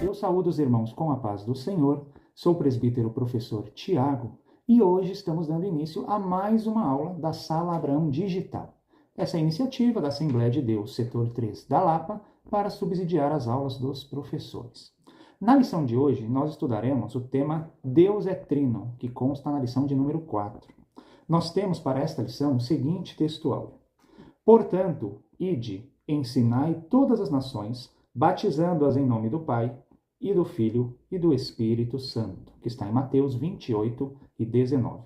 Eu saúdo os irmãos com a paz do Senhor, sou o presbítero professor Tiago e hoje estamos dando início a mais uma aula da Sala Abraão Digital. Essa é a iniciativa da Assembleia de Deus, setor 3 da Lapa, para subsidiar as aulas dos professores. Na lição de hoje, nós estudaremos o tema Deus é Trino, que consta na lição de número 4. Nós temos para esta lição o seguinte textual: Portanto, ide, ensinai todas as nações, batizando-as em nome do Pai, e do Filho e do Espírito Santo, que está em Mateus 28 e 19.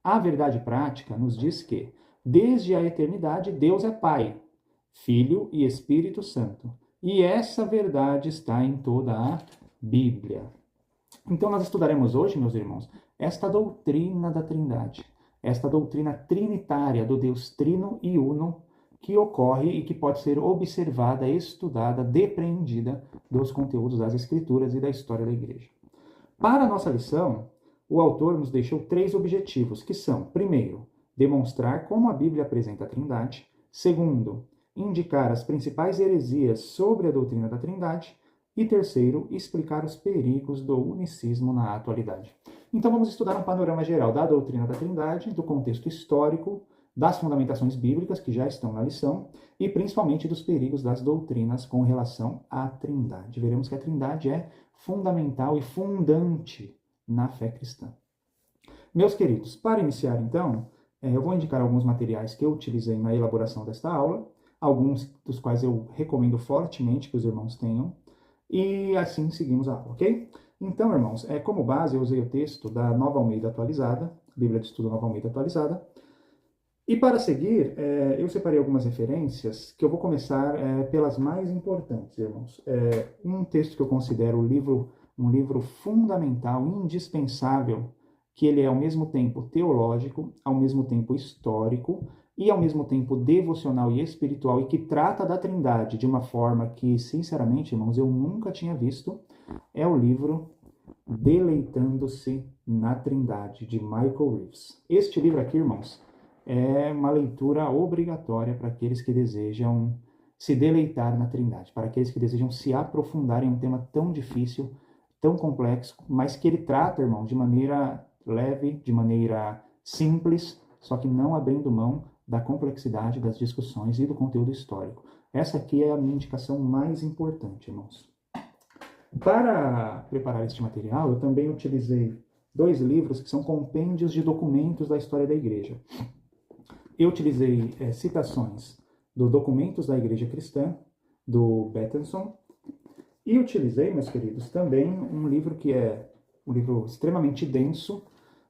A verdade prática nos diz que, desde a eternidade, Deus é Pai, Filho e Espírito Santo. E essa verdade está em toda a Bíblia. Então nós estudaremos hoje, meus irmãos, esta doutrina da Trindade, esta doutrina trinitária do Deus Trino e Uno, que ocorre e que pode ser observada, estudada, depreendida dos conteúdos das Escrituras e da história da Igreja. Para a nossa lição, o autor nos deixou 3 objetivos, que são, primeiro, demonstrar como a Bíblia apresenta a Trindade, segundo, indicar as principais heresias sobre a doutrina da Trindade, e terceiro, explicar os perigos do unicismo na atualidade. Então vamos estudar um panorama geral da doutrina da Trindade, do contexto histórico, das fundamentações bíblicas que já estão na lição e principalmente dos perigos das doutrinas com relação à Trindade. Veremos que a Trindade é fundamental e fundante na fé cristã. Meus queridos, para iniciar então, eu vou indicar alguns materiais que eu utilizei na elaboração desta aula, alguns dos quais eu recomendo fortemente que os irmãos tenham, e assim seguimos a aula, ok? Então, irmãos, como base eu usei o texto da Nova Almeida Atualizada, Bíblia de Estudo Nova Almeida Atualizada. E para seguir, eu separei algumas referências, que eu vou começar pelas mais importantes, irmãos. Um texto que eu considero um livro fundamental, indispensável, que ele é ao mesmo tempo teológico, ao mesmo tempo histórico e ao mesmo tempo devocional e espiritual, e que trata da Trindade de uma forma que, sinceramente, irmãos, eu nunca tinha visto, é o livro Deleitando-se na Trindade, de Michael Reeves. Este livro aqui, irmãos, é uma leitura obrigatória para aqueles que desejam se deleitar na Trindade, para aqueles que desejam se aprofundar em um tema tão difícil, tão complexo, mas que ele trata, irmãos, de maneira leve, de maneira simples, só que não abrindo mão da complexidade das discussões e do conteúdo histórico. Essa aqui é a minha indicação mais importante, irmãos. Para preparar este material, eu também utilizei 2 livros que são compêndios de documentos da história da Igreja. Eu utilizei citações do Documentos da Igreja Cristã, do Bettenson, e utilizei, meus queridos, também um livro que é um livro extremamente denso,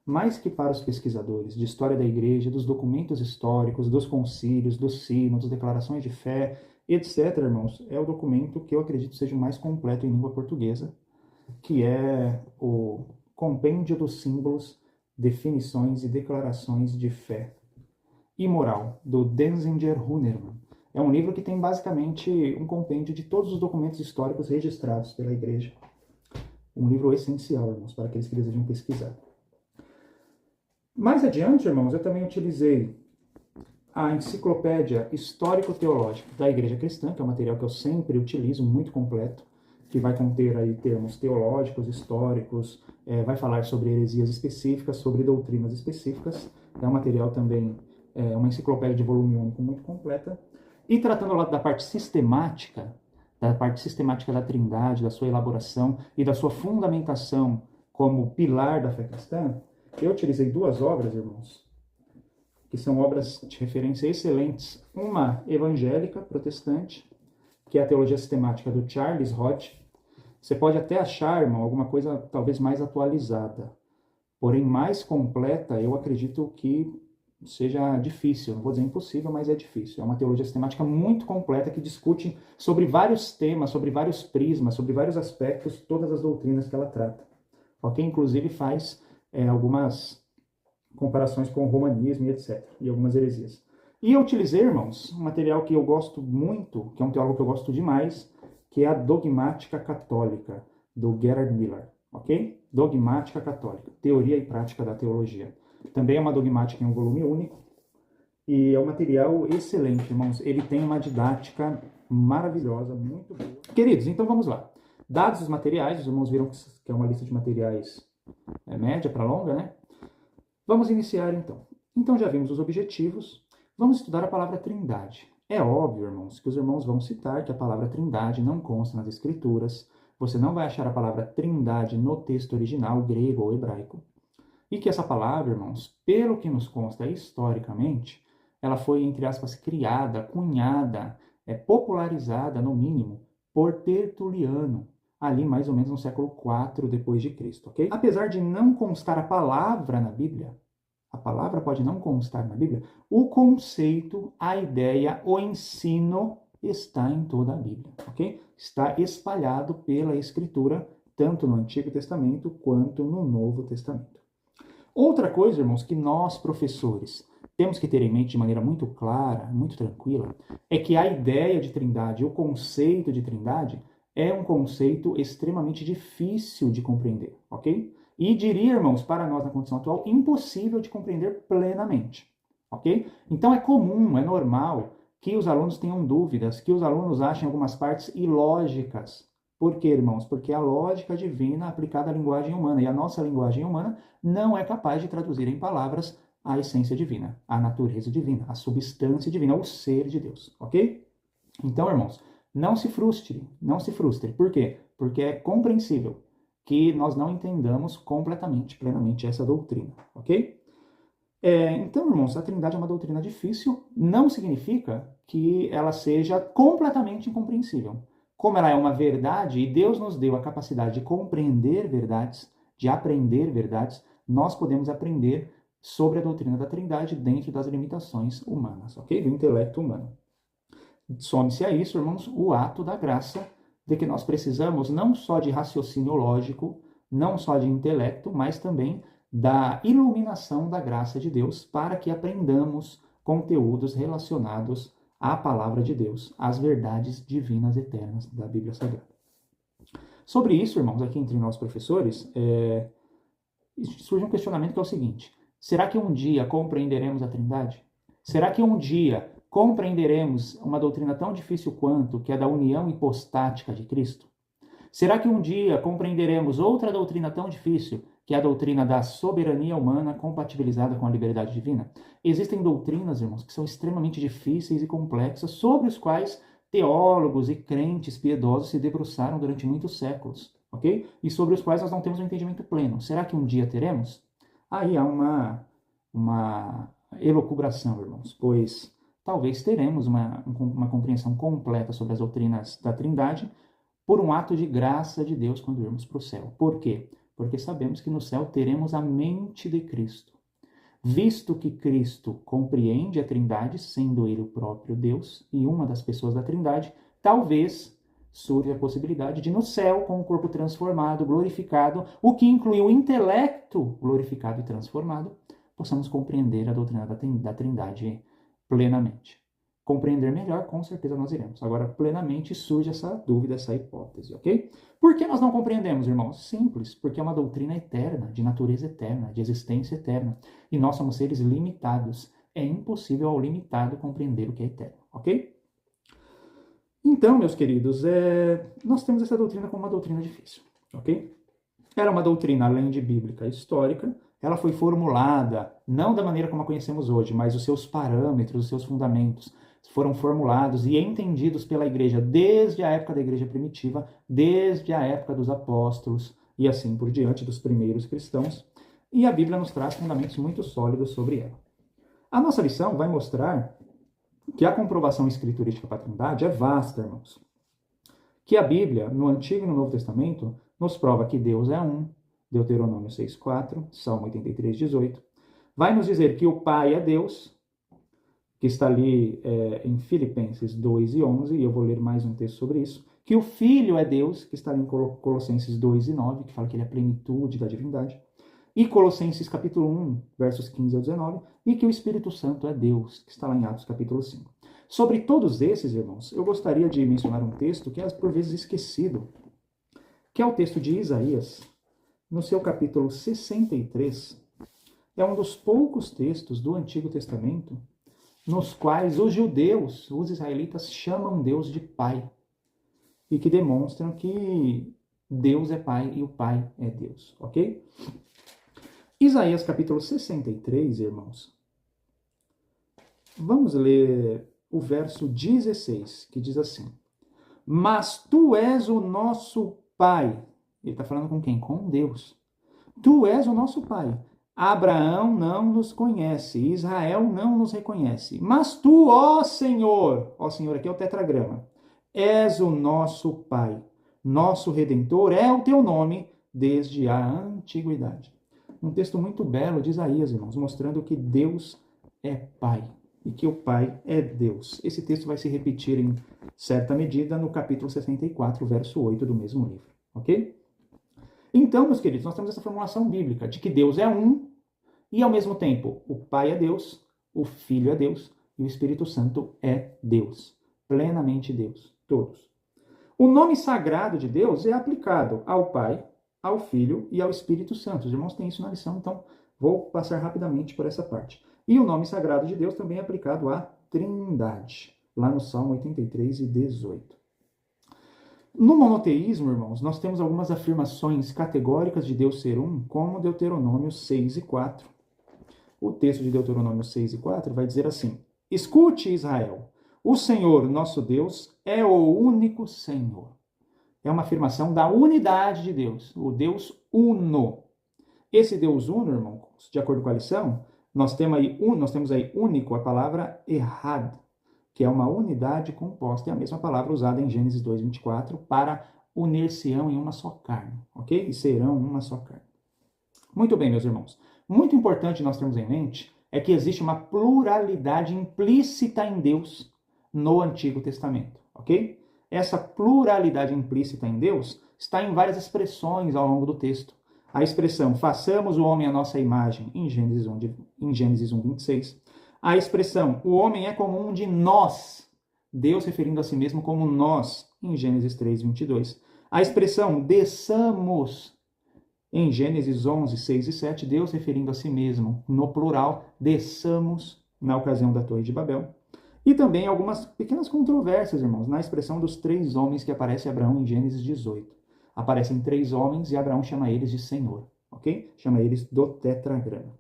mais que para os pesquisadores de história da Igreja, dos documentos históricos, dos concílios, dos sínodos, declarações de fé, etc., irmãos, é o documento que eu acredito seja o mais completo em língua portuguesa, que é o Compêndio dos Símbolos, Definições e Declarações de Fé e Moral, do Denzinger Hunerman. É um livro que tem basicamente um compêndio de todos os documentos históricos registrados pela Igreja. Um livro essencial, irmãos, para aqueles que desejam pesquisar. Mais adiante, irmãos, eu também utilizei a Enciclopédia Histórico-Teológica da Igreja Cristã, que é um material que eu sempre utilizo, muito completo, que vai conter aí termos teológicos, históricos, vai falar sobre heresias específicas, sobre doutrinas específicas. É um material também, uma enciclopédia de volume único muito completa. E tratando lá da parte sistemática da Trindade, da sua elaboração e da sua fundamentação como pilar da fé cristã, eu utilizei 2 obras, irmãos, que são obras de referência excelentes. Uma evangélica protestante, que é a Teologia Sistemática do Charles Hodge. Você pode até achar, irmão, alguma coisa talvez mais atualizada, porém mais completa, eu acredito que seja difícil, não vou dizer impossível, mas é difícil. É uma teologia sistemática muito completa que discute sobre vários temas, sobre vários prismas, sobre vários aspectos, todas as doutrinas que ela trata. Ok? Inclusive faz algumas comparações com o romanismo e etc. E algumas heresias. E eu utilizei, irmãos, um material que eu gosto muito, que é um teólogo que eu gosto demais, que é a Dogmática Católica, do Gerhard Miller. Ok? Dogmática Católica, Teoria e Prática da Teologia. Também é uma dogmática em um volume único e é um material excelente, irmãos. Ele tem uma didática maravilhosa, muito boa. Queridos, então vamos lá. Dados os materiais, os irmãos viram que é uma lista de materiais média para longa, né? Vamos iniciar então. Então já vimos os objetivos, vamos estudar a palavra trindade. É óbvio, irmãos, que os irmãos vão citar que a palavra trindade não consta nas escrituras, você não vai achar a palavra trindade no texto original, grego ou hebraico, e que essa palavra, irmãos, pelo que nos consta historicamente, ela foi, entre aspas, criada, cunhada, popularizada, no mínimo, por Tertuliano, ali mais ou menos no século IV depois de Cristo, ok? Apesar de não constar a palavra na Bíblia, a palavra pode não constar na Bíblia, o conceito, a ideia, o ensino está em toda a Bíblia, ok? Está espalhado pela Escritura, tanto no Antigo Testamento quanto no Novo Testamento. Outra coisa, irmãos, que nós, professores, temos que ter em mente de maneira muito clara, muito tranquila, é que a ideia de trindade, o conceito de trindade, é um conceito extremamente difícil de compreender, ok? E diria, irmãos, para nós na condição atual, impossível de compreender plenamente, ok? Então é comum, é normal que os alunos tenham dúvidas, que os alunos achem algumas partes ilógicas. Por quê, irmãos? Porque a lógica divina aplicada à linguagem humana, e a nossa linguagem humana não é capaz de traduzir em palavras a essência divina, a natureza divina, a substância divina, o ser de Deus, ok? Então, irmãos, não se frustre, não se frustre. Por quê? Porque é compreensível que nós não entendamos completamente, plenamente essa doutrina, ok? Então, irmãos, a Trindade é uma doutrina difícil, não significa que ela seja completamente incompreensível. Como ela é uma verdade e Deus nos deu a capacidade de compreender verdades, de aprender verdades, nós podemos aprender sobre a doutrina da Trindade dentro das limitações humanas, ok? Do intelecto humano. Some-se a isso, irmãos, o ato da graça, de que nós precisamos não só de raciocínio lógico, não só de intelecto, mas também da iluminação da graça de Deus para que aprendamos conteúdos relacionados à palavra de Deus, às verdades divinas eternas da Bíblia Sagrada. Sobre isso, irmãos, aqui entre nós professores, surge um questionamento que é o seguinte: será que um dia compreenderemos a Trindade? Será que um dia compreenderemos uma doutrina tão difícil quanto que é da união hipostática de Cristo? Será que um dia compreenderemos outra doutrina tão difícil, que é a doutrina da soberania humana compatibilizada com a liberdade divina? Existem doutrinas, irmãos, que são extremamente difíceis e complexas, sobre os quais teólogos e crentes piedosos se debruçaram durante muitos séculos, ok? E sobre os quais nós não temos um entendimento pleno. Será que um dia teremos? Aí há uma elucubração, irmãos, pois talvez teremos uma compreensão completa sobre as doutrinas da Trindade por um ato de graça de Deus quando irmos para o céu. Por quê? Porque sabemos que no céu teremos a mente de Cristo. Visto que Cristo compreende a Trindade, sendo ele o próprio Deus e uma das pessoas da Trindade, talvez surja a possibilidade de no céu, com o corpo transformado, glorificado, o que inclui o intelecto glorificado e transformado, possamos compreender a doutrina da Trindade plenamente. Compreender melhor, com certeza nós iremos. Agora, plenamente surge essa dúvida, essa hipótese, ok? Por que nós não compreendemos, irmãos? Simples, porque é uma doutrina eterna, de natureza eterna, de existência eterna. E nós somos seres limitados. É impossível ao limitado compreender o que é eterno, ok? Então, meus queridos, nós temos essa doutrina como uma doutrina difícil, ok? Era uma doutrina, além de bíblica, histórica. Ela foi formulada, não da maneira como a conhecemos hoje, mas os seus parâmetros, os seus fundamentos foram formulados e entendidos pela igreja desde a época da igreja primitiva, desde a época dos apóstolos e assim por diante, dos primeiros cristãos. E a Bíblia nos traz fundamentos muito sólidos sobre ela. A nossa lição vai mostrar que a comprovação escriturística para a Trindade é vasta, irmãos. Que a Bíblia, no Antigo e no Novo Testamento, nos prova que Deus é um, Deuteronômio 6,4, Salmo 83,18. Vai nos dizer que o Pai é Deus, que está ali em Filipenses 2:11, e eu vou ler mais um texto sobre isso. Que o Filho é Deus, que está ali em Colossenses 2:9, que fala que ele é a plenitude da divindade. E Colossenses capítulo 1, versos 15 ao 19, e que o Espírito Santo é Deus, que está lá em Atos capítulo 5. Sobre todos esses, irmãos, eu gostaria de mencionar um texto que é por vezes esquecido, que é o texto de Isaías, no seu capítulo 63. É um dos poucos textos do Antigo Testamento nos quais os judeus, os israelitas, chamam Deus de Pai, e que demonstram que Deus é Pai e o Pai é Deus, ok? Isaías capítulo 63, irmãos. Vamos ler o verso 16, que diz assim: Mas tu és o nosso Pai. Ele está falando com quem? Com Deus. Tu és o nosso Pai. Abraão não nos conhece, Israel não nos reconhece. Mas tu, ó Senhor aqui é o tetragrama, és o nosso Pai. Nosso Redentor é o teu nome desde a antiguidade. Um texto muito belo de Isaías, irmãos, mostrando que Deus é Pai e que o Pai é Deus. Esse texto vai se repetir em certa medida no capítulo 64, verso 8 do mesmo livro, ok? Então, meus queridos, nós temos essa formulação bíblica de que Deus é um e, ao mesmo tempo, o Pai é Deus, o Filho é Deus e o Espírito Santo é Deus. Plenamente Deus. Todos. O nome sagrado de Deus é aplicado ao Pai, ao Filho e ao Espírito Santo. Os irmãos têm isso na lição, então vou passar rapidamente por essa parte. E o nome sagrado de Deus também é aplicado à Trindade, lá no Salmo 83 e 18. No monoteísmo, irmãos, nós temos algumas afirmações categóricas de Deus ser um, como Deuteronômio 6 e 4. O texto de Deuteronômio 6 e 4 vai dizer assim: Escute, Israel, o Senhor, nosso Deus, é o único Senhor. É uma afirmação da unidade de Deus, o Deus uno. Esse Deus uno, irmãos, de acordo com a lição, nós temos aí único, a palavra errad, que é uma unidade composta, é a mesma palavra usada em Gênesis 2:24 para unir-se-ão em uma só carne, ok? E serão uma só carne. Muito bem, meus irmãos. Muito importante nós termos em mente é que existe uma pluralidade implícita em Deus no Antigo Testamento, ok? Essa pluralidade implícita em Deus está em várias expressões ao longo do texto. A expressão façamos o homem à nossa imagem, em Gênesis 1:26. A expressão o homem é como um de nós, Deus referindo a si mesmo como nós, em Gênesis 3:22. A expressão desçamos, em Gênesis 11, 6 e 7, Deus referindo a si mesmo, no plural, desçamos, na ocasião da Torre de Babel. E também algumas pequenas controvérsias, irmãos, na expressão dos 3 homens que aparece Abraão em Gênesis 18. Aparecem 3 homens e Abraão chama eles de Senhor, ok? Chama eles do tetragrama.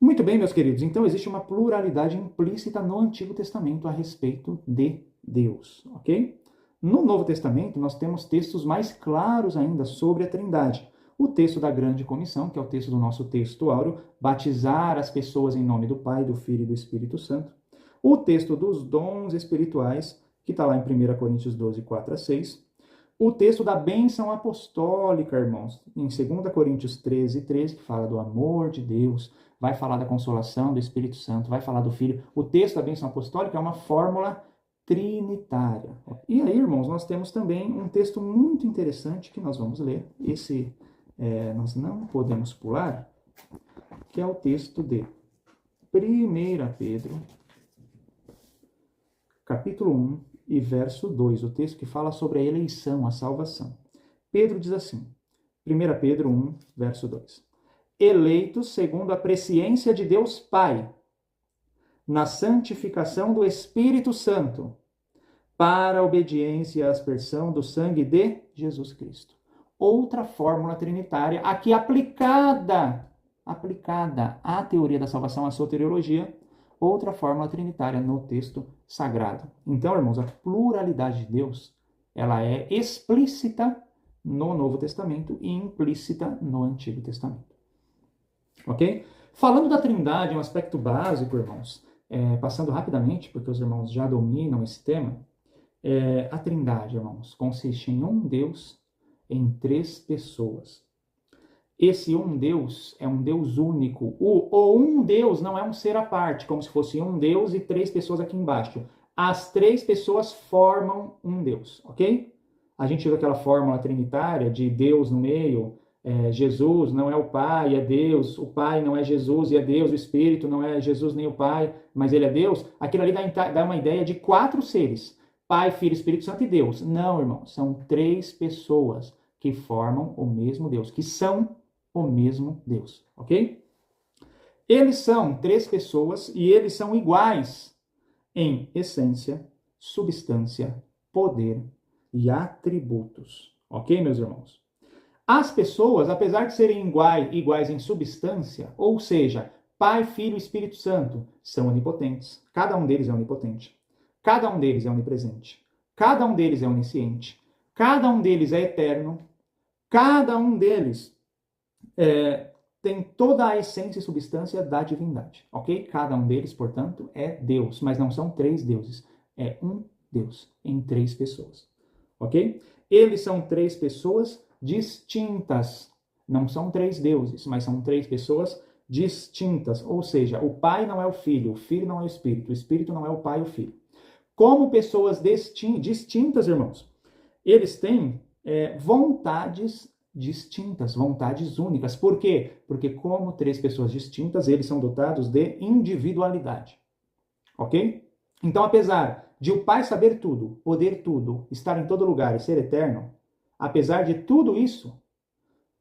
Muito bem, meus queridos, então existe uma pluralidade implícita no Antigo Testamento a respeito de Deus, ok? No Novo Testamento, nós temos textos mais claros ainda sobre a Trindade. O texto da Grande Comissão, que é o texto do nosso texto áureo, batizar as pessoas em nome do Pai, do Filho e do Espírito Santo. O texto dos dons espirituais, que está lá em 1 Coríntios 12, 4 a 6. O texto da bênção apostólica, irmãos, em 2 Coríntios 13, 13, que fala do amor de Deus, vai falar da consolação do Espírito Santo, vai falar do Filho. O texto da bênção apostólica é uma fórmula trinitária. E aí, irmãos, nós temos também um texto muito interessante que nós vamos ler. Esse nós não podemos pular, que é o texto de 1 Pedro, capítulo 1 e verso 2, o texto que fala sobre a eleição, a salvação. Pedro diz assim, 1 Pedro 1, verso 2. Eleitos segundo a presciência de Deus Pai, na santificação do Espírito Santo, para a obediência e a aspersão do sangue de Jesus Cristo. Outra fórmula trinitária, aqui aplicada à teoria da salvação, à soteriologia, outra fórmula trinitária no texto sagrado. Então, irmãos, a pluralidade de Deus, ela é explícita no Novo Testamento e implícita no Antigo Testamento. Ok? Falando da Trindade, um aspecto básico, irmãos, passando rapidamente, porque os irmãos já dominam esse tema, a Trindade, irmãos, consiste em um Deus em 3 pessoas. Esse um Deus é um Deus único. O um Deus não é um ser à parte, como se fosse um Deus e 3 pessoas aqui embaixo. As 3 pessoas formam um Deus, ok? A gente usa aquela fórmula trinitária de Deus no meio, Jesus não é o Pai, é Deus, o Pai não é Jesus e é Deus, o Espírito não é Jesus nem o Pai, mas ele é Deus. Aquilo ali dá uma ideia de 4 seres, Pai, Filho, Espírito Santo e Deus. Não, irmãos, são 3 pessoas que formam o mesmo Deus, que são o mesmo Deus, ok? Eles são 3 pessoas e eles são iguais em essência, substância, poder e atributos. Ok, meus irmãos? As pessoas, apesar de serem iguais em substância, ou seja, Pai, Filho e Espírito Santo, são onipotentes. Cada um deles é onipotente. Cada um deles é onipresente. Cada um deles é onisciente. Cada um deles é eterno. Cada um deles tem toda a essência e substância da divindade, ok? Cada um deles, portanto, é Deus, mas não são três deuses, é um Deus em três pessoas, ok? Eles são três pessoas distintas, não são três deuses, mas são três pessoas distintas, ou seja, o Pai não é o Filho não é o Espírito não é o Pai e o Filho. Como pessoas distintas, irmãos, eles têm vontades distintas, vontades únicas. Por quê? Porque como três pessoas distintas, eles são dotados de individualidade. Ok? Então, apesar de o Pai saber tudo, poder tudo, estar em todo lugar e ser eterno, apesar de tudo isso,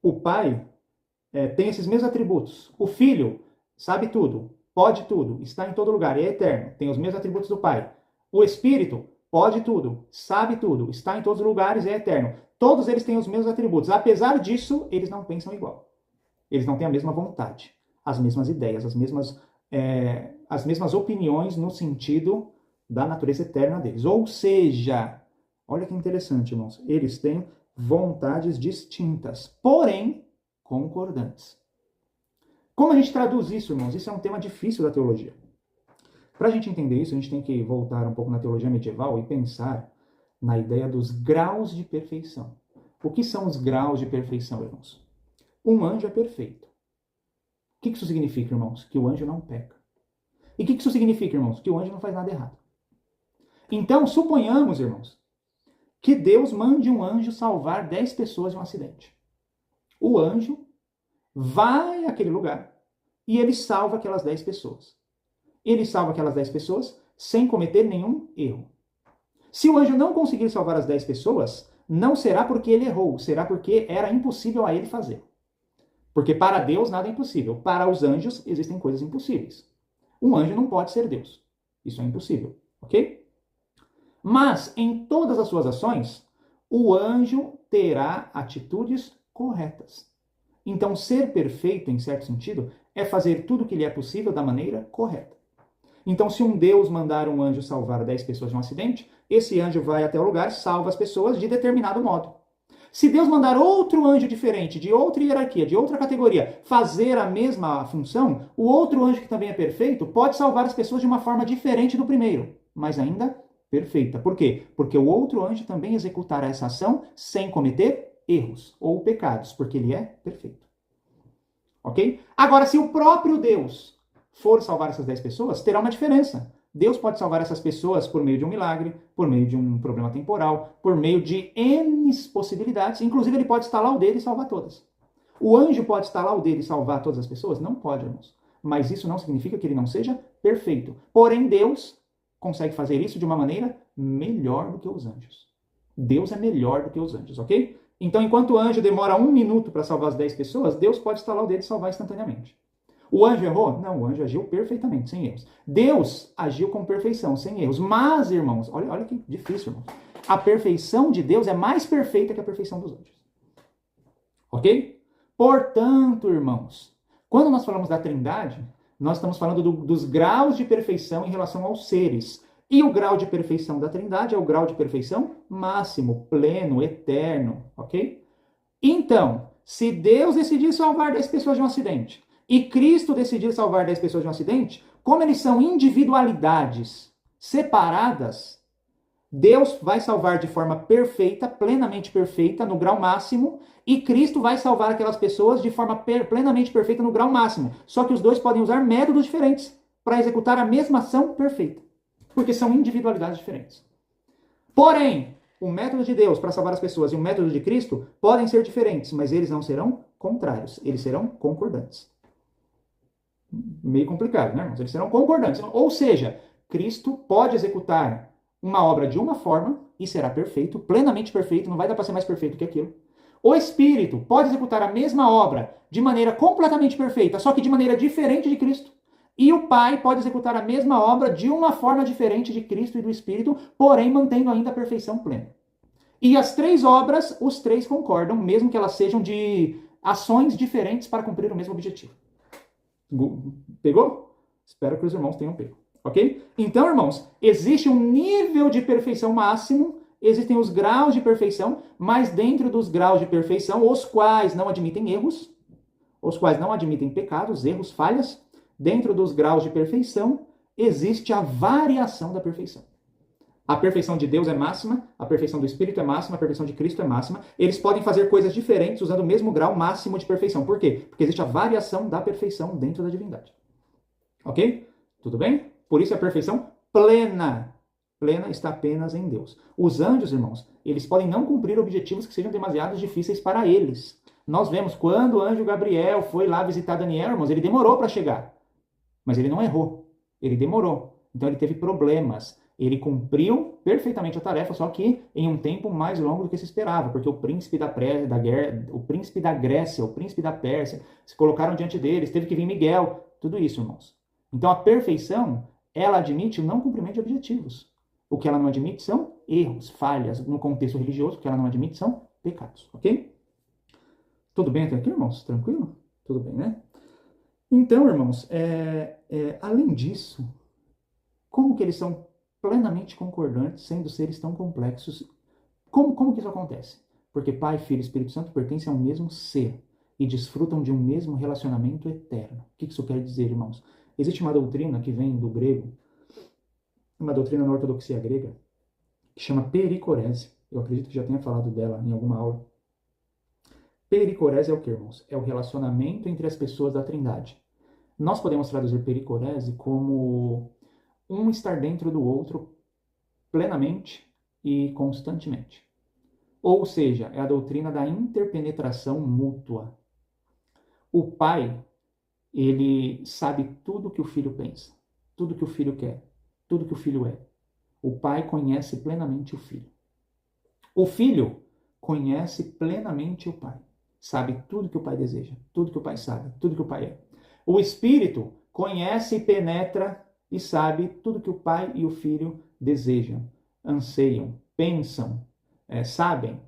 o Pai tem esses mesmos atributos. O Filho sabe tudo, pode tudo, está em todo lugar e é eterno, tem os mesmos atributos do Pai. O Espírito pode tudo, sabe tudo, está em todos os lugares e é eterno. Todos eles têm os mesmos atributos. Apesar disso, eles não pensam igual. Eles não têm a mesma vontade, as mesmas ideias, as mesmas opiniões no sentido da natureza eterna deles. Ou seja, olha que interessante, irmãos, eles têm vontades distintas, porém concordantes. Como a gente traduz isso, irmãos? Isso é um tema difícil da teologia. Para a gente entender isso, a gente tem que voltar um pouco na teologia medieval e pensar na ideia dos graus de perfeição. O que são os graus de perfeição, irmãos? Um anjo é perfeito. O que isso significa, irmãos? Que o anjo não peca. E o que isso significa, irmãos? Que o anjo não faz nada errado. Então, suponhamos, irmãos, que Deus mande um anjo salvar 10 pessoas de um acidente. O anjo vai àquele lugar e ele salva aquelas 10 pessoas. Ele salva aquelas 10 pessoas sem cometer nenhum erro. Se o anjo não conseguir salvar as 10 pessoas, não será porque ele errou, será porque era impossível a ele fazer. Porque para Deus nada é impossível. Para os anjos existem coisas impossíveis. Um anjo não pode ser Deus. Isso é impossível, ok? Mas em todas as suas ações, o anjo terá atitudes corretas. Então, ser perfeito, em certo sentido, é fazer tudo o que lhe é possível da maneira correta. Então, se um Deus mandar um anjo salvar 10 pessoas de um acidente, esse anjo vai até o lugar, salva as pessoas de determinado modo. Se Deus mandar outro anjo diferente, de outra hierarquia, de outra categoria, fazer a mesma função, o outro anjo que também é perfeito pode salvar as pessoas de uma forma diferente do primeiro, mas ainda perfeita. Por quê? Porque o outro anjo também executará essa ação sem cometer erros ou pecados, porque ele é perfeito. Ok? Agora, se o próprio Deus for salvar essas 10 pessoas, terá uma diferença. Deus pode salvar essas pessoas por meio de um milagre, por meio de um problema temporal, por meio de N possibilidades. Inclusive, ele pode instalar o dedo e salvar todas. O anjo pode instalar o dedo e salvar todas as pessoas? Não pode, irmãos. Mas isso não significa que ele não seja perfeito. Porém, Deus consegue fazer isso de uma maneira melhor do que os anjos. Deus é melhor do que os anjos, ok? Então, enquanto o anjo demora 1 minuto para salvar as 10 pessoas, Deus pode instalar o dedo e salvar instantaneamente. O anjo errou? Não, o anjo agiu perfeitamente, sem erros. Deus agiu com perfeição, sem erros. Mas, irmãos, olha que difícil, irmãos. A perfeição de Deus é mais perfeita que a perfeição dos anjos. Ok? Portanto, irmãos, quando nós falamos da Trindade, nós estamos falando dos graus de perfeição em relação aos seres. E o grau de perfeição da Trindade é o grau de perfeição máximo, pleno, eterno, ok? Então, se Deus decidir salvar 10 pessoas de um acidente, e Cristo decidir salvar 10 pessoas de um acidente, como eles são individualidades separadas, Deus vai salvar de forma perfeita, plenamente perfeita, no grau máximo, e Cristo vai salvar aquelas pessoas de forma plenamente perfeita no grau máximo. Só que os dois podem usar métodos diferentes para executar a mesma ação perfeita, porque são individualidades diferentes. Porém, o método de Deus para salvar as pessoas e o método de Cristo podem ser diferentes, mas eles não serão contrários, eles serão concordantes. Meio complicado, né, irmãos? Eles serão concordantes. Ou seja, Cristo pode executar uma obra de uma forma e será perfeito, plenamente perfeito, não vai dar para ser mais perfeito que aquilo. O Espírito pode executar a mesma obra de maneira completamente perfeita, só que de maneira diferente de Cristo. E o Pai pode executar a mesma obra de uma forma diferente de Cristo e do Espírito, porém mantendo ainda a perfeição plena. E as 3 obras, os 3 concordam, mesmo que elas sejam de ações diferentes para cumprir o mesmo objetivo. Pegou? Espero que os irmãos tenham pego. Ok? Então, irmãos, existe um nível de perfeição máximo, existem os graus de perfeição, mas dentro dos graus de perfeição, os quais não admitem erros, os quais não admitem pecados, erros, falhas, dentro dos graus de perfeição, existe a variação da perfeição. A perfeição de Deus é máxima, a perfeição do Espírito é máxima, a perfeição de Cristo é máxima. Eles podem fazer coisas diferentes usando o mesmo grau máximo de perfeição. Por quê? Porque existe a variação da perfeição dentro da divindade. Ok? Tudo bem? Por isso a perfeição plena. Plena está apenas em Deus. Os anjos, irmãos, eles podem não cumprir objetivos que sejam demasiado difíceis para eles. Nós vemos quando o anjo Gabriel foi lá visitar Daniel, irmãos, ele demorou para chegar. Mas ele não errou. Ele demorou. Então ele teve problemas. Ele cumpriu perfeitamente a tarefa, só que em um tempo mais longo do que se esperava, porque o príncipe o príncipe da Grécia, o príncipe da Pérsia, se colocaram diante deles, teve que vir Miguel, tudo isso, irmãos. Então a perfeição, ela admite o não cumprimento de objetivos. O que ela não admite são erros, falhas, no contexto religioso, o que ela não admite são pecados, ok? Tudo bem até aqui, irmãos? Tranquilo? Tudo bem, né? Então, irmãos, além disso, como que eles são plenamente concordantes, sendo seres tão complexos? Como que isso acontece? Porque Pai, Filho e Espírito Santo pertencem ao mesmo ser e desfrutam de um mesmo relacionamento eterno. O que isso quer dizer, irmãos? Existe uma doutrina que vem do grego, uma doutrina na ortodoxia grega, que chama pericorese. Eu acredito que já tenha falado dela em alguma aula. Pericorese é o que, irmãos? É o relacionamento entre as pessoas da Trindade. Nós podemos traduzir pericorese como um estar dentro do outro plenamente e constantemente. Ou seja, é a doutrina da interpenetração mútua. O pai, ele sabe tudo que o filho pensa, tudo que o filho quer, tudo que o filho é. O pai conhece plenamente o filho. O filho conhece plenamente o pai. Sabe tudo que o pai deseja, tudo que o pai sabe, tudo que o pai é. O espírito conhece e penetra e sabe tudo que o pai e o filho desejam, anseiam, pensam, sabem.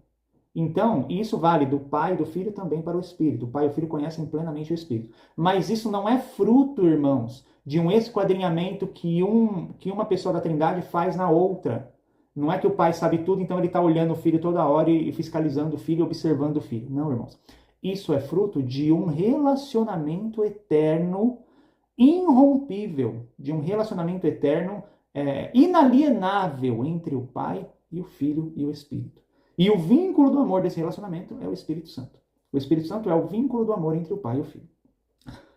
Então, isso vale do pai e do filho também para o espírito. O pai e o filho conhecem plenamente o espírito. Mas isso não é fruto, irmãos, de um esquadrinhamento que uma pessoa da Trindade faz na outra. Não é que o pai sabe tudo, então ele está olhando o filho toda hora e fiscalizando o filho e observando o filho. Não, irmãos. Isso é fruto de um relacionamento eterno, irrompível, de um relacionamento eterno, inalienável entre o pai e o filho e o espírito. E o vínculo do amor desse relacionamento é o Espírito Santo. O Espírito Santo é o vínculo do amor entre o pai e o filho.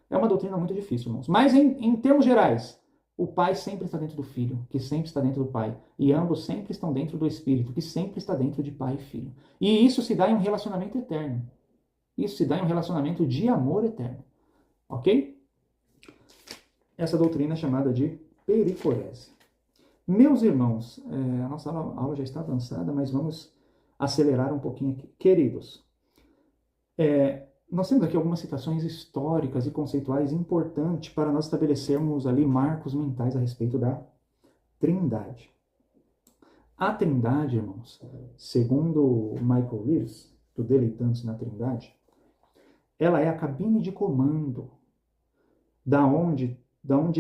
É uma doutrina muito difícil, irmãos. Mas em termos gerais, o pai sempre está dentro do filho, que sempre está dentro do pai. E ambos sempre estão dentro do Espírito, que sempre está dentro de pai e filho. E isso se dá em um relacionamento eterno. Isso se dá em um relacionamento de amor eterno. Ok? Essa doutrina é chamada de pericorese. Meus irmãos, a nossa aula já está avançada, mas vamos acelerar um pouquinho aqui. Queridos, nós temos aqui algumas citações históricas e conceituais importantes para nós estabelecermos ali marcos mentais a respeito da Trindade. A Trindade, irmãos, segundo Michael Reeves, do Deleitando-se na Trindade, ela é a cabine de comando da onde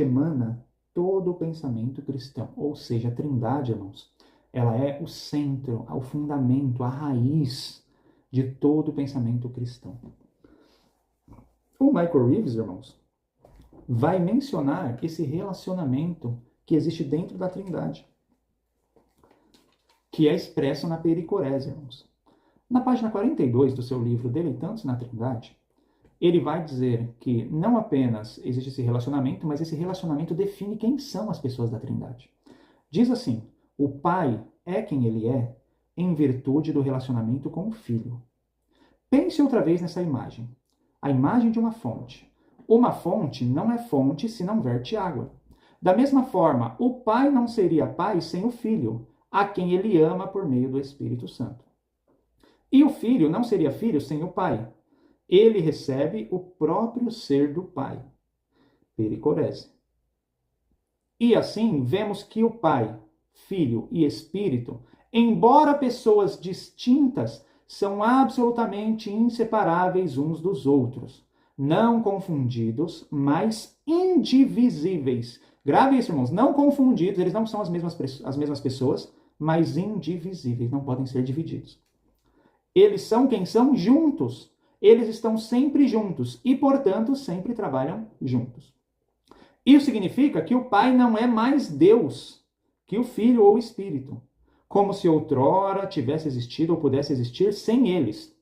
emana todo o pensamento cristão. Ou seja, a Trindade, irmãos, ela é o centro, o fundamento, a raiz de todo o pensamento cristão. O Michael Reeves, irmãos, vai mencionar esse relacionamento que existe dentro da Trindade, que é expresso na pericorese, irmãos. Na página 42 do seu livro Deleitando-se na Trindade, ele vai dizer que não apenas existe esse relacionamento, mas esse relacionamento define quem são as pessoas da Trindade. Diz assim: o Pai é quem ele é em virtude do relacionamento com o Filho. Pense outra vez nessa imagem. A imagem de uma fonte. Uma fonte não é fonte se não verte água. Da mesma forma, o Pai não seria Pai sem o Filho, a quem ele ama por meio do Espírito Santo. E o Filho não seria filho sem o Pai. Ele recebe o próprio ser do Pai. Pericorese. E assim, vemos que o Pai, Filho e Espírito embora pessoas distintas, são absolutamente inseparáveis uns dos outros. Não confundidos, mas indivisíveis. Grave isso, irmãos. Não confundidos, eles não são as mesmas pessoas, mas indivisíveis, não podem ser divididos. Eles são quem são? Juntos. Eles estão sempre juntos e, portanto, sempre trabalham juntos. Isso significa que o Pai não é mais Deus que o Filho ou o Espírito, como se outrora tivesse existido ou pudesse existir sem eles.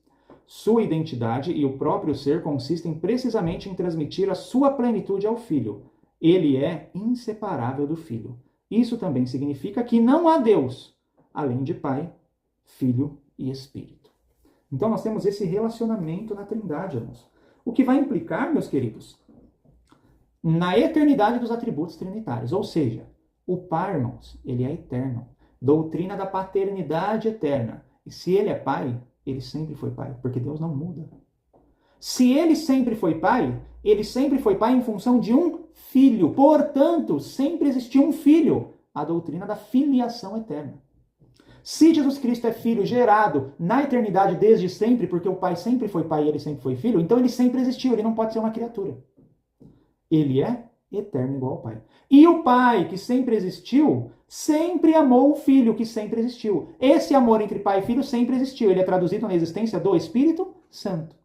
Sua identidade e o próprio ser consistem precisamente em transmitir a sua plenitude ao Filho. Ele é inseparável do Filho. Isso também significa que não há Deus, além de Pai, Filho e Espírito. Então nós temos esse relacionamento na Trindade, irmãos. O que vai implicar, meus queridos, na eternidade dos atributos trinitários. Ou seja, o Pai, irmãos, ele é eterno. Doutrina da paternidade eterna. E se ele é Pai, ele sempre foi Pai, porque Deus não muda. Se ele sempre foi Pai em função de um filho. Portanto, sempre existiu um filho. A doutrina da filiação eterna. Se Jesus Cristo é filho gerado na eternidade desde sempre, porque o Pai sempre foi Pai e ele sempre foi filho, então ele sempre existiu, ele não pode ser uma criatura. Ele é eterno igual ao Pai. E o Pai, que sempre existiu, sempre amou o Filho, que sempre existiu. Esse amor entre Pai e Filho sempre existiu. Ele é traduzido na existência do Espírito Santo.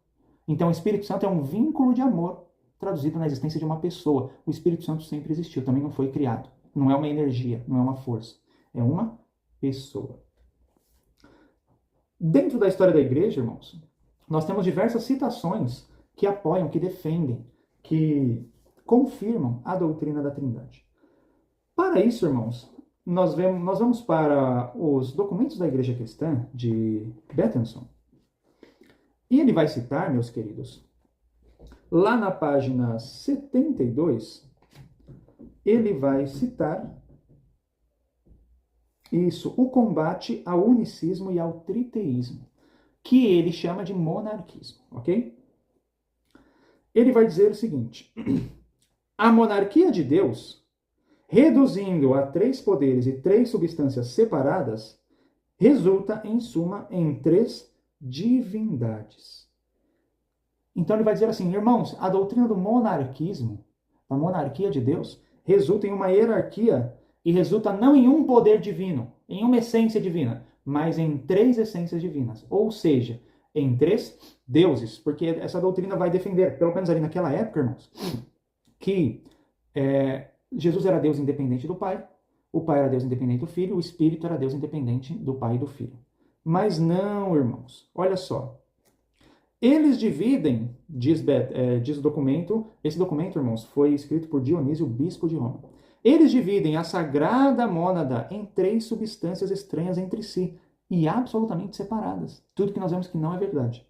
Então o Espírito Santo é um vínculo de amor traduzido na existência de uma pessoa. O Espírito Santo sempre existiu, também não foi criado. Não é uma energia, não é uma força. É uma pessoa. Dentro da história da igreja, irmãos, nós temos diversas citações que apoiam, que defendem, que confirmam a doutrina da Trindade. Para isso, irmãos, nós vamos para os documentos da Igreja Cristã de Bettenson. E ele vai citar, meus queridos, lá na página 72, ele vai citar isso, o combate ao unicismo e ao triteísmo, que ele chama de monarquismo, ok? Ele vai dizer o seguinte: a monarquia de Deus, reduzindo a 3 poderes e 3 substâncias separadas, resulta, em suma, em 3 divindades. Então ele vai dizer assim, irmãos, a doutrina do monarquismo, a monarquia de Deus, resulta em uma hierarquia e resulta não em um poder divino, em uma essência divina, mas em 3 essências divinas. Ou seja, em 3 deuses, porque essa doutrina vai defender, pelo menos ali naquela época, irmãos, que Jesus era Deus independente do Pai, o Pai era Deus independente do Filho, o Espírito era Deus independente do Pai e do Filho. Mas não, irmãos, olha só. Eles dividem, diz o documento, esse documento, irmãos, foi escrito por Dionísio, bispo de Roma. Eles dividem a sagrada mônada em 3 substâncias estranhas entre si e absolutamente separadas. Tudo que nós vemos que não é verdade.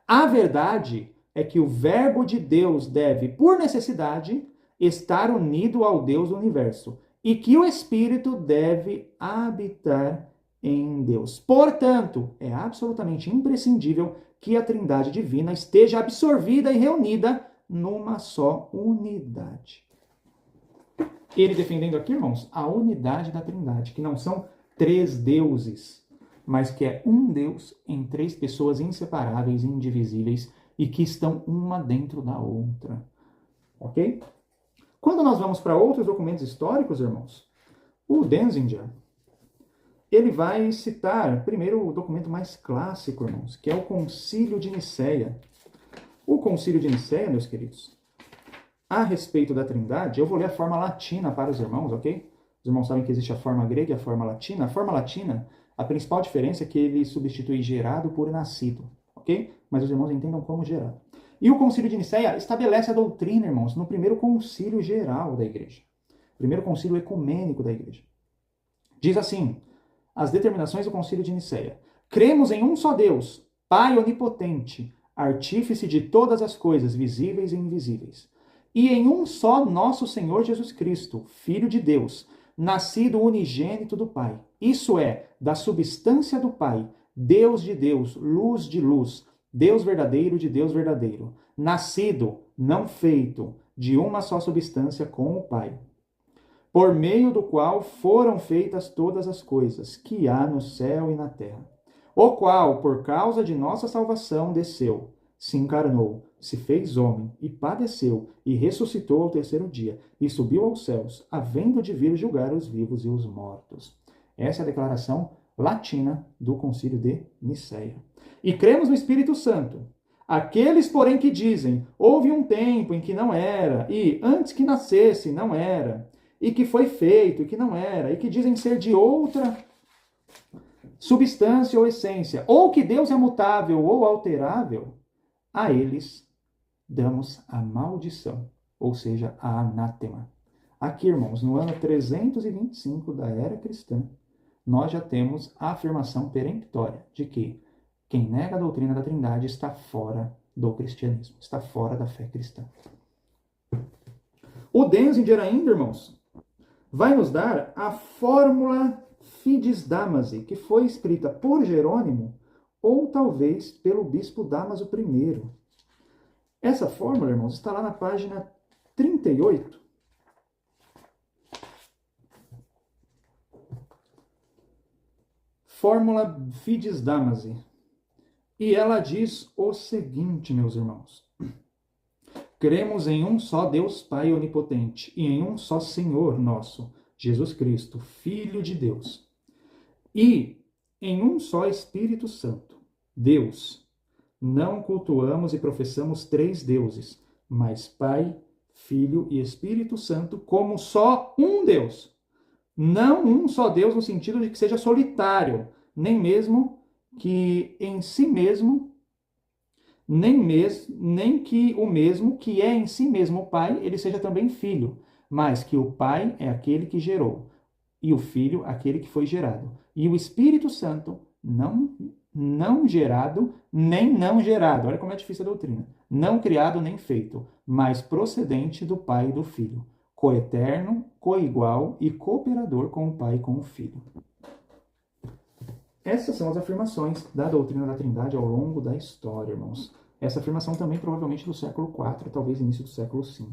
A verdade é que o Verbo de Deus deve, por necessidade, estar unido ao Deus do universo e que o Espírito deve habitar em Deus. Portanto, é absolutamente imprescindível que a Trindade divina esteja absorvida e reunida numa só unidade. Ele defendendo aqui, irmãos, a unidade da Trindade, que não são 3 deuses, mas que é um Deus em 3 pessoas inseparáveis, indivisíveis e que estão uma dentro da outra. Ok? Quando nós vamos para outros documentos históricos, irmãos, o Denzinger, ele vai citar primeiro o documento mais clássico, irmãos, que é o Concílio de Nicéia. O Concílio de Nicéia, meus queridos, a respeito da Trindade, eu vou ler a forma latina para os irmãos, ok? Os irmãos sabem que existe a forma grega e a forma latina. A forma latina, a principal diferença é que ele substitui gerado por nascido, ok? Mas os irmãos entendam como gerado. E o Concílio de Nicéia estabelece a doutrina, irmãos, no primeiro concílio geral da igreja. Primeiro concílio ecumênico da igreja. Diz assim, as determinações do Concílio de Nicéia. Cremos em um só Deus, Pai onipotente, artífice de todas as coisas, visíveis e invisíveis. E em um só nosso Senhor Jesus Cristo, Filho de Deus, nascido unigênito do Pai. Isso é, da substância do Pai, Deus de Deus, luz de luz, Deus verdadeiro de Deus verdadeiro, nascido, não feito, de uma só substância com o Pai. por meio do qual foram feitas todas as coisas, que há no céu e na terra. O qual, por causa de nossa salvação, desceu, se encarnou, se fez homem, e padeceu, e ressuscitou ao terceiro dia, e subiu aos céus, havendo de vir julgar os vivos e os mortos. Essa é a declaração latina do Concílio de Nicéia. E cremos no Espírito Santo. Aqueles, porém, que dizem, houve um tempo em que não era, e antes que nascesse não era, e que foi feito, e que não era, e que dizem ser de outra substância ou essência, ou que Deus é mutável ou alterável, a eles damos a maldição, ou seja, a anátema. Aqui, irmãos, no ano 325 da era cristã, nós já temos a afirmação peremptória de que quem nega a doutrina da Trindade está fora do cristianismo, está fora da fé cristã. O Denzinger ainda, irmãos, vai nos dar a fórmula Fides Damasi, que foi escrita por Jerônimo ou talvez pelo bispo Dámaso I. Essa fórmula, irmãos, está lá na página 38. Fórmula Fides Damasi. E ela diz o seguinte, meus irmãos. Cremos em um só Deus Pai onipotente e em um só Senhor nosso, Jesus Cristo, Filho de Deus. E em um só Espírito Santo, Deus. Não cultuamos e professamos três deuses, mas Pai, Filho e Espírito Santo como só um Deus. Não um só Deus no sentido de que seja solitário, nem mesmo que em si mesmo, nem que o mesmo que é em si mesmo o Pai, ele seja também Filho, mas que o Pai é aquele que gerou, e o Filho aquele que foi gerado. E o Espírito Santo não gerado, nem não gerado. Olha como é difícil a doutrina. Não criado nem feito, mas procedente do Pai e do Filho. Coeterno, coigual e cooperador com o Pai e com o Filho. Essas são as afirmações da doutrina da Trindade ao longo da história, irmãos. Essa afirmação também provavelmente do século IV, talvez início do século V.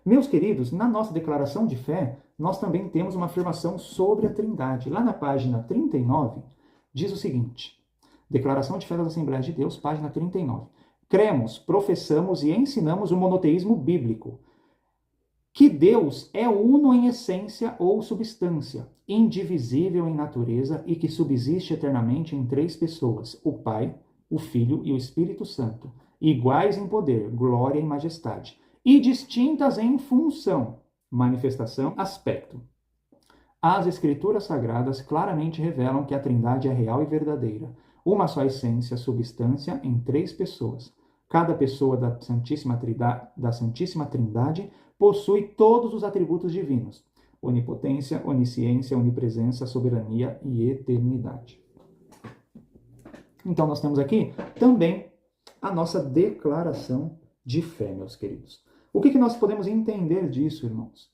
Meus queridos, na nossa declaração de fé, nós também temos uma afirmação sobre a Trindade. Lá na página 39, diz o seguinte, Declaração de Fé das Assembleias de Deus, página 39. Cremos, professamos e ensinamos o monoteísmo bíblico, que Deus é uno em essência ou substância, indivisível em natureza e que subsiste eternamente em três pessoas, o Pai, o Filho e o Espírito Santo, iguais em poder, glória e majestade, e distintas em função, manifestação, aspecto. As Escrituras Sagradas claramente revelam que a Trindade é real e verdadeira, uma só essência, substância em três pessoas. Cada pessoa da Santíssima Trindade possui todos os atributos divinos: onipotência, onisciência, onipresença, soberania e eternidade. Então, nós temos aqui também a nossa declaração de fé, meus queridos. O que nós podemos entender disso, irmãos?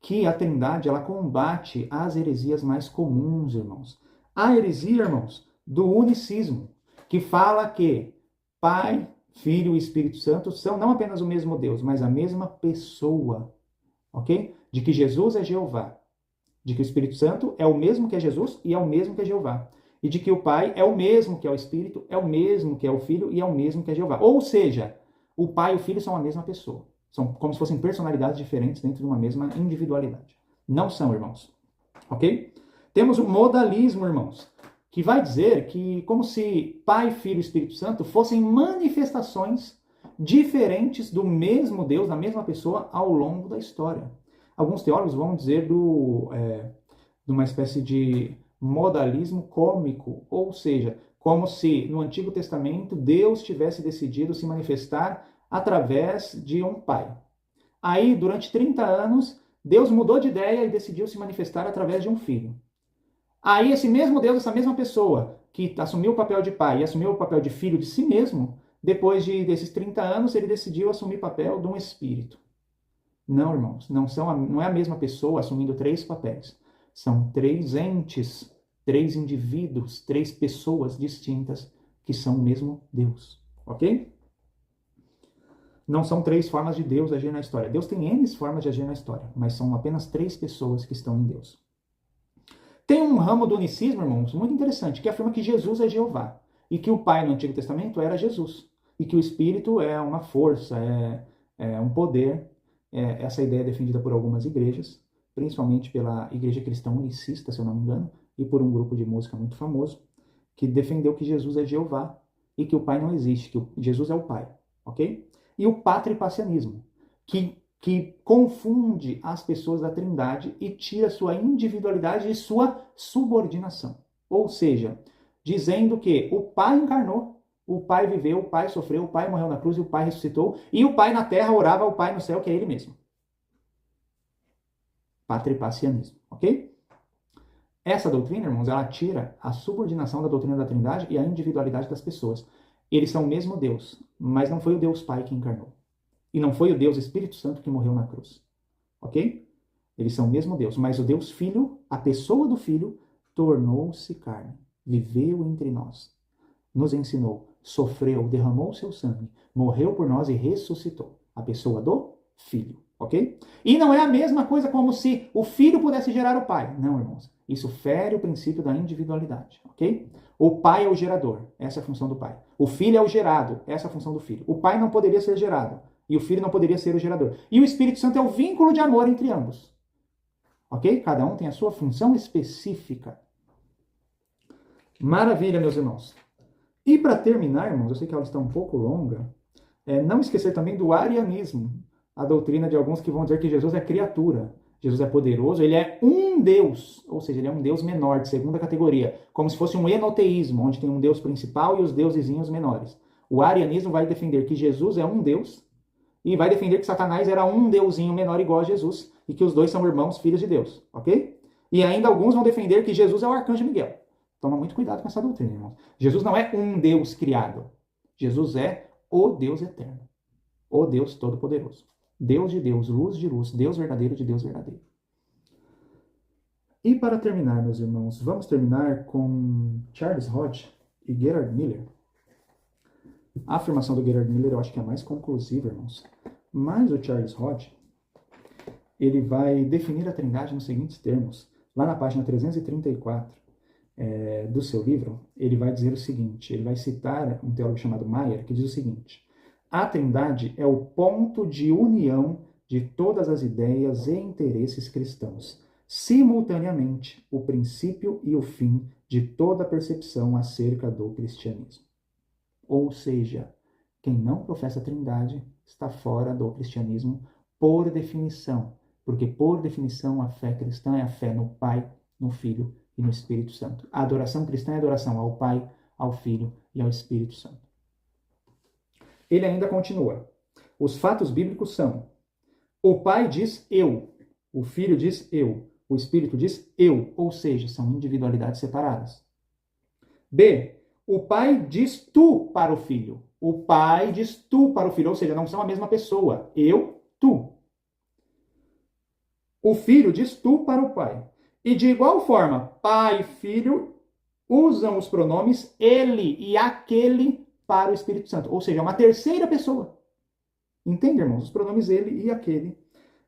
Que a Trindade, ela combate as heresias mais comuns, irmãos. A heresia, irmãos, do unicismo, que fala que Pai, Filho e Espírito Santo são não apenas o mesmo Deus, mas a mesma pessoa, ok? De que Jesus é Jeová, de que o Espírito Santo é o mesmo que é Jesus e é o mesmo que é Jeová, e de que o Pai é o mesmo que é o Espírito, é o mesmo que é o Filho e é o mesmo que é Jeová. Ou seja, o Pai e o Filho são a mesma pessoa. São como se fossem personalidades diferentes dentro de uma mesma individualidade. Não são, irmãos. Ok? Temos o modalismo, irmãos, que vai dizer que como se Pai, Filho e Espírito Santo fossem manifestações diferentes do mesmo Deus, da mesma pessoa, ao longo da história. Alguns teólogos vão dizer de uma espécie de modalismo cômico, ou seja, como se no Antigo Testamento Deus tivesse decidido se manifestar através de um pai. Aí, durante 30 anos, Deus mudou de ideia e decidiu se manifestar através de um filho. Aí, esse mesmo Deus, essa mesma pessoa que assumiu o papel de pai e assumiu o papel de filho de si mesmo, depois desses 30 anos, ele decidiu assumir o papel de um espírito. Não, irmãos, não é a mesma pessoa assumindo três papéis. São três entes, três indivíduos, três pessoas distintas que são o mesmo Deus. Ok? Não são 3 formas de Deus agir na história. Deus tem N formas de agir na história, mas são apenas 3 pessoas que estão em Deus. Tem um ramo do unicismo, irmãos, muito interessante, que afirma que Jesus é Jeová e que o Pai no Antigo Testamento era Jesus e que o Espírito é uma força, é um poder. Essa ideia é defendida por algumas igrejas, principalmente pela Igreja Cristã Unicista, se eu não me engano, e por um grupo de música muito famoso, que defendeu que Jesus é Jeová e que o Pai não existe, que Jesus é o Pai, ok? E o patripassianismo, que confunde as pessoas da Trindade e tira sua individualidade e sua subordinação. Ou seja, dizendo que o Pai encarnou, o Pai viveu, o Pai sofreu, o Pai morreu na cruz e o Pai ressuscitou, e o Pai na terra orava ao Pai no céu, que é Ele mesmo. Patripassianismo, ok? Essa doutrina, irmãos, ela tira a subordinação da doutrina da Trindade e a individualidade das pessoas. Eles são o mesmo Deus, mas não foi o Deus Pai que encarnou. E não foi o Deus Espírito Santo que morreu na cruz. Ok? Eles são o mesmo Deus, mas o Deus Filho, a pessoa do Filho, tornou-se carne, viveu entre nós, nos ensinou, sofreu, derramou seu sangue, morreu por nós e ressuscitou. A pessoa do Filho. Ok? E não é a mesma coisa como se o Filho pudesse gerar o Pai. Não, irmãos. Isso fere o princípio da individualidade. Ok? O Pai é o gerador. Essa é a função do Pai. O Filho é o gerado. Essa é a função do Filho. O Pai não poderia ser gerado. E o Filho não poderia ser o gerador. E o Espírito Santo é o vínculo de amor entre ambos. Ok? Cada um tem a sua função específica. Maravilha, meus irmãos. E para terminar, irmãos, eu sei que a aula está um pouco longa, não esquecer também do arianismo. A doutrina de alguns que vão dizer que Jesus é criatura. Jesus é poderoso, ele é um Deus, ou seja, ele é um Deus menor, de segunda categoria, como se fosse um enoteísmo, onde tem um Deus principal e os deusezinhos menores. O arianismo vai defender que Jesus é um Deus e vai defender que Satanás era um deusinho menor igual a Jesus e que os dois são irmãos, filhos de Deus, ok? E ainda alguns vão defender que Jesus é o arcanjo Miguel. Toma muito cuidado com essa doutrina, irmãos. Jesus não é um Deus criado. Jesus é o Deus eterno, o Deus todo-poderoso. Deus de Deus, luz de luz, Deus verdadeiro de Deus verdadeiro. E para terminar, meus irmãos, vamos terminar com Charles Hodge e Gerhard Miller. A afirmação do Gerhard Miller eu acho que é a mais conclusiva, irmãos. Mas o Charles Hodge, ele vai definir a Trindade nos seguintes termos. Lá na página 334 do seu livro, ele vai dizer o seguinte, ele vai citar um teólogo chamado Mayer, que diz o seguinte: a Trindade é o ponto de união de todas as ideias e interesses cristãos, simultaneamente o princípio e o fim de toda percepção acerca do cristianismo. Ou seja, quem não professa a Trindade está fora do cristianismo por definição, porque por definição a fé cristã é a fé no Pai, no Filho e no Espírito Santo. A adoração cristã é a adoração ao Pai, ao Filho e ao Espírito Santo. Ele ainda continua. Os fatos bíblicos são: o Pai diz eu, o Filho diz eu, o Espírito diz eu, ou seja, são individualidades separadas. B, o Pai diz tu para o Filho. O Pai diz tu para o Filho, ou seja, não são a mesma pessoa. Eu, tu. O Filho diz tu para o Pai. E de igual forma, Pai e Filho usam os pronomes ele e aquele para o Espírito Santo. Ou seja, é uma terceira pessoa. Entende, irmãos? Os pronomes ele e aquele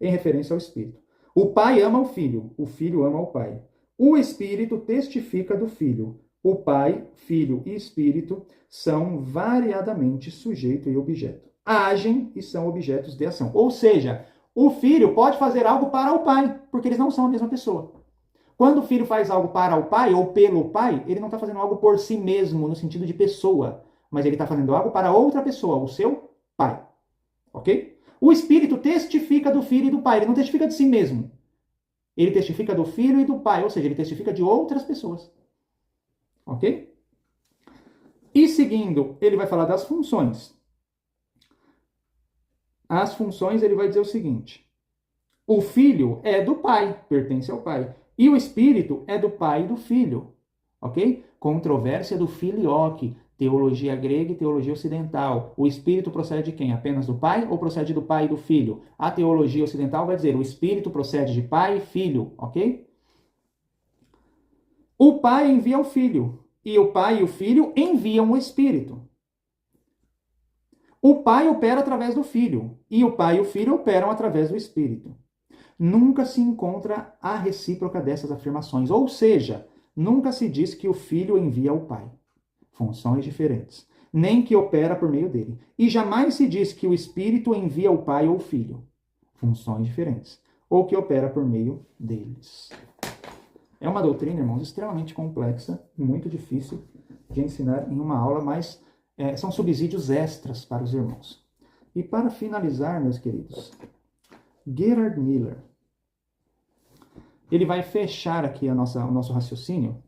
em referência ao Espírito. O Pai ama o Filho ama o Pai. O Espírito testifica do Filho. O Pai, Filho e Espírito são variadamente sujeito e objeto. Agem e são objetos de ação. Ou seja, o Filho pode fazer algo para o Pai, porque eles não são a mesma pessoa. Quando o Filho faz algo para o Pai ou pelo Pai, ele não está fazendo algo por si mesmo, no sentido de pessoa, mas ele está fazendo algo para outra pessoa, o seu Pai. Ok? O Espírito testifica do Filho e do Pai, ele não testifica de si mesmo. Ele testifica do Filho e do Pai, ou seja, ele testifica de outras pessoas. Ok? E seguindo, ele vai falar das funções. As funções, ele vai dizer o seguinte: o Filho é do Pai, pertence ao Pai. E o Espírito é do Pai e do Filho. Ok? Controvérsia do filioque, teologia grega e teologia ocidental. O Espírito procede de quem? Apenas do Pai ou procede do Pai e do Filho? A teologia ocidental vai dizer: o Espírito procede de Pai e Filho. Ok? O Pai envia o Filho. E o Pai e o Filho enviam o Espírito. O Pai opera através do Filho, e o Pai e o Filho operam através do Espírito. Nunca se encontra a recíproca dessas afirmações, ou seja, nunca se diz que o Filho envia o Pai. Funções diferentes. Nem que opera por meio dele. E jamais se diz que o Espírito envia o Pai ou o Filho. Funções diferentes. Ou que opera por meio deles. É uma doutrina, irmãos, extremamente complexa, muito difícil de ensinar em uma aula, mas são subsídios extras para os irmãos. E para finalizar, meus queridos, Gerhard Miller, ele vai fechar aqui o nosso raciocínio,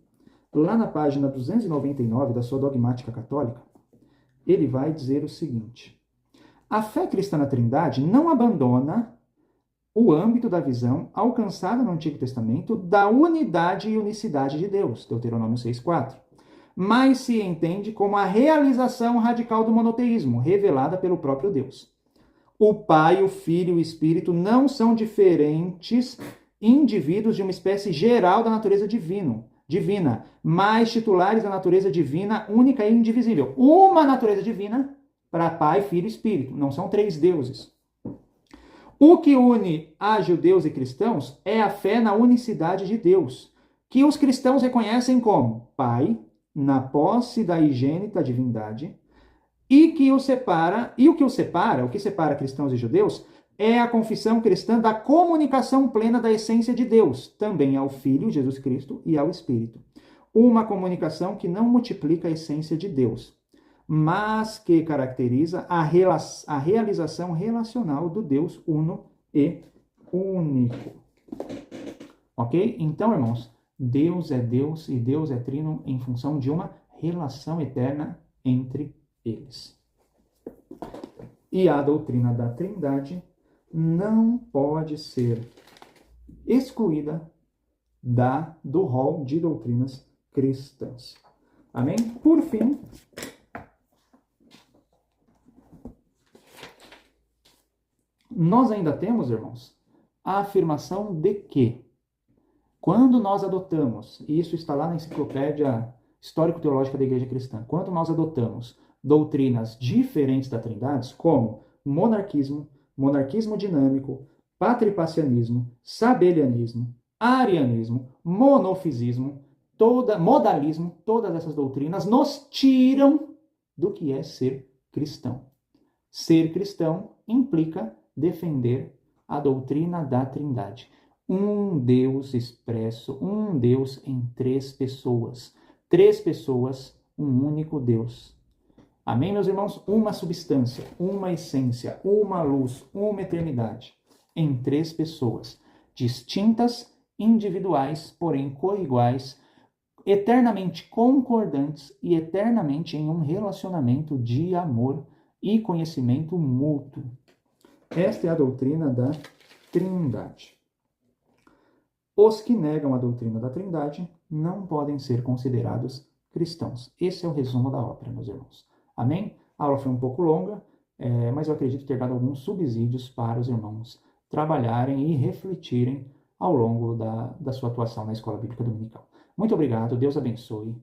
lá na página 299 da sua Dogmática Católica, ele vai dizer o seguinte: a fé cristã na Trindade não abandona o âmbito da visão alcançada no Antigo Testamento da unidade e unicidade de Deus, Deuteronômio 6,4, mas se entende como a realização radical do monoteísmo, revelada pelo próprio Deus. O Pai, o Filho e o Espírito não são diferentes indivíduos de uma espécie geral da natureza divina, mas titulares da natureza divina única e indivisível. Uma natureza divina para Pai, Filho e Espírito. Não são três deuses. O que une a judeus e cristãos é a fé na unicidade de Deus, que os cristãos reconhecem como Pai, na posse da higiênita divindade, o que separa cristãos e judeus, é a confissão cristã da comunicação plena da essência de Deus, também ao Filho, Jesus Cristo, e ao Espírito. Uma comunicação que não multiplica a essência de Deus, mas que caracteriza a realização relacional do Deus uno e único. Ok? Então, irmãos, Deus é Deus e Deus é trino em função de uma relação eterna entre eles. E a doutrina da Trindade não pode ser excluída do rol de doutrinas cristãs. Amém? Por fim, nós ainda temos, irmãos, a afirmação de que, quando nós adotamos, e isso está lá na enciclopédia histórico-teológica da Igreja Cristã, quando nós adotamos doutrinas diferentes da Trindade, como monarquismo, monarquismo dinâmico, patripacianismo, sabelianismo, arianismo, monofisismo, modalismo, todas essas doutrinas nos tiram do que é ser cristão. Ser cristão implica defender a doutrina da Trindade. Um Deus expresso, um Deus em três pessoas. Três pessoas, um único Deus. Amém, meus irmãos? Uma substância, uma essência, uma luz, uma eternidade. Em três pessoas, distintas, individuais, porém coiguais, eternamente concordantes e eternamente em um relacionamento de amor e conhecimento mútuo. Esta é a doutrina da Trindade. Os que negam a doutrina da Trindade não podem ser considerados cristãos. Esse é o resumo da ópera, meus irmãos. Amém? A aula foi um pouco longa, mas eu acredito ter dado alguns subsídios para os irmãos trabalharem e refletirem ao longo da sua atuação na Escola Bíblica Dominical. Muito obrigado, Deus abençoe.